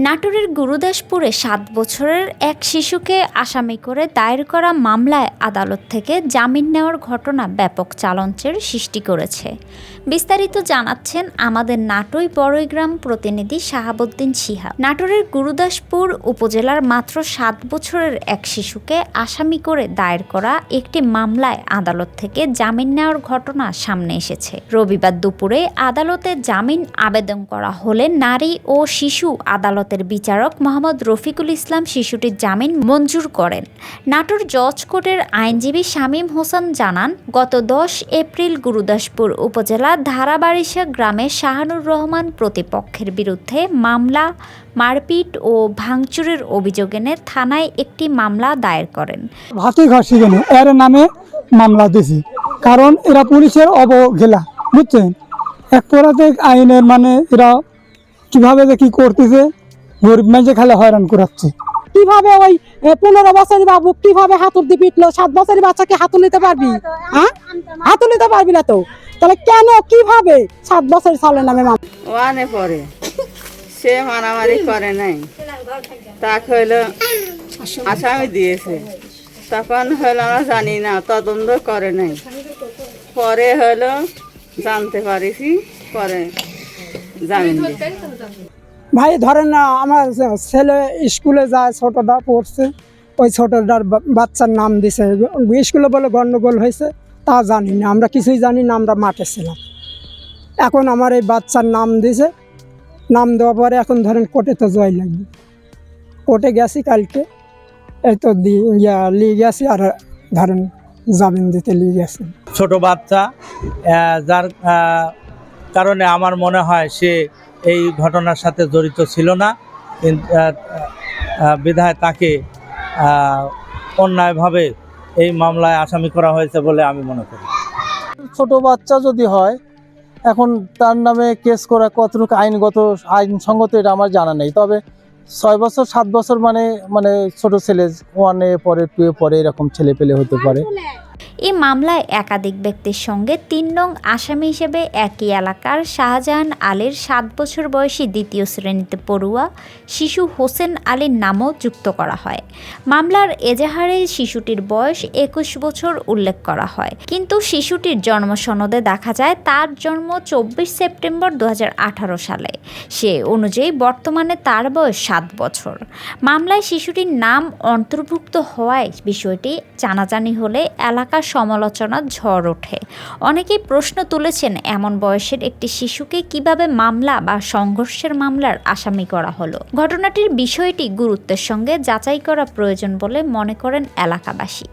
নাটোরের গুরুদাসপুরে ৭ বছরের এক শিশুকে আসামি করে দায়ের করা মামলায় আদালত থেকে জামিন নেওয়ার ঘটনা ব্যাপক চাঞ্চল্যের সৃষ্টি করেছে। বিস্তারিত জানাচ্ছেন আমাদের নাটোর বড়ইগ্রাম প্রতিনিধি শাহাবুদ্দিন শিহাব। নাটোরের গুরুদাসপুর উপজেলার মাত্র ৭ বছরের এক শিশুকে আসামি করে দায়ের করা একটি মামলায় আদালত থেকে জামিন নেওয়ার ঘটনা সামনে এসেছে। রবিবার দুপুরে আদালতে জামিন আবেদন করা হলে নারী ও শিশু আদালতের বিচারক মোহাম্মদ রফিকুল ইসলাম শিশুটির জামিন মঞ্জুর করেন। নাটোর জজ কোর্টের আইনজীবী শামীম হোসেন জানান, গত ১০ এপ্রিল গুরুদাসপুর উপজেলা ধারাবাড়িশা গ্রামে শাহানুর রহমান প্রতিপক্ষের বিরুদ্ধে মামলা মারপিট ও ভাঙচুরের অভিযোগ এনে থানায় একটি মামলা দায়ের করেন। ভাতি ঘাসি কেন এর নামে মামলা দিয়েছি, কারণ এরা পুলিশের অবহেলা, বুঝছেন। এক পরাধিক আইনের মানে এরা কিভাবে যে কি করতেছে, গরিব মানুষে খালি হয়রান করাচ্ছে। কিভাবে ওই 15 বছরের বাবু কিভাবে হাতুড় দিয়ে পিটলো? 7 বছরের বাচ্চাকে হাতুড় নিতে পারবি? হ্যাঁ, হাতুড় নিতে পারবি না তো, তাহলে কেন কিভাবে 7 বছরের সালের নামে ওয়ানে পড়ে সে মারামারি করে নাই, তাকে হইলো আসামি দিয়েছে। তখন হলো আমরা জানি না, তদন্ত করে নাই, পরে হলো জানতে পারিছি, পরে জামিন দিয়েছে। ভাই ধরেন না, আমার ছেলে স্কুলে যায়, ছোটটা পড়ছে, ওই ছোটটার বাচ্চার নাম দিছে, স্কুলে বলে গন্ডগোল হয়েছে, তা জানি না, আমরা কিছুই জানি না, আমরা মাঠে ছিলাম। এখন আমার এই বাচ্চার নাম দিছে, নাম দেওয়ার পরে এখন ধরেন কোর্টে তো জয় লাগবে। কোর্টে গেছি কালকে, এই তো নিয়ে গেছি, আর ধরেন জামিন দিতে নিয়ে গেছি। ছোট বাচ্চা, যার কারণে আমার মনে হয় সে এই ঘটনার সাথে জড়িত ছিল না, বিধায় তাকে অন্যায়ভাবে এই মামলায় আসামি করা হয়েছে বলে আমি মনে করি। ছোট বাচ্চা যদি হয়, এখন তার নামে কেস করা কতটুকু আইনসঙ্গত এটা আমার জানা নেই। তবে 6 বছর 7 বছর মানে ছোট ছেলে, 1-এ পড়ে 2-এ পড়ে, এরকম ছেলে পেলে হতে পারে। এই মামলায় একাধিক ব্যক্তির সঙ্গে ৩ নং আসামি হিসেবে একই এলাকার শাহজাহান আলীর 7 বছর বয়সী দ্বিতীয় শ্রেণীতে পড়ুয়া শিশু হোসেন আলীর নামও যুক্ত করা হয়। মামলার এজাহারে শিশুটির বয়স 21 বছর উল্লেখ করা হয়, কিন্তু শিশুটির জন্ম সনদে দেখা যায় তার জন্ম 24 সেপ্টেম্বর 2018 সালে। সে অনুযায়ী বর্তমানে তার বয়স 7 বছর। মামলায় শিশুটির নাম অন্তর্ভুক্ত হওয়ায় বিষয়টি জানাজানি হলে এলাকার সমালোচনার ঝড় ওঠে। অনেকেই প্রশ্ন তুলেছেন, এমন বয়সের একটি শিশুকে কিভাবে মামলা বা সংঘর্ষের মামলার আসামি করা হলো। ঘটনাটির বিষয়টি গুরুত্বের সঙ্গে যাচাই করা প্রয়োজন বলে মনে করেন এলাকাবাসী।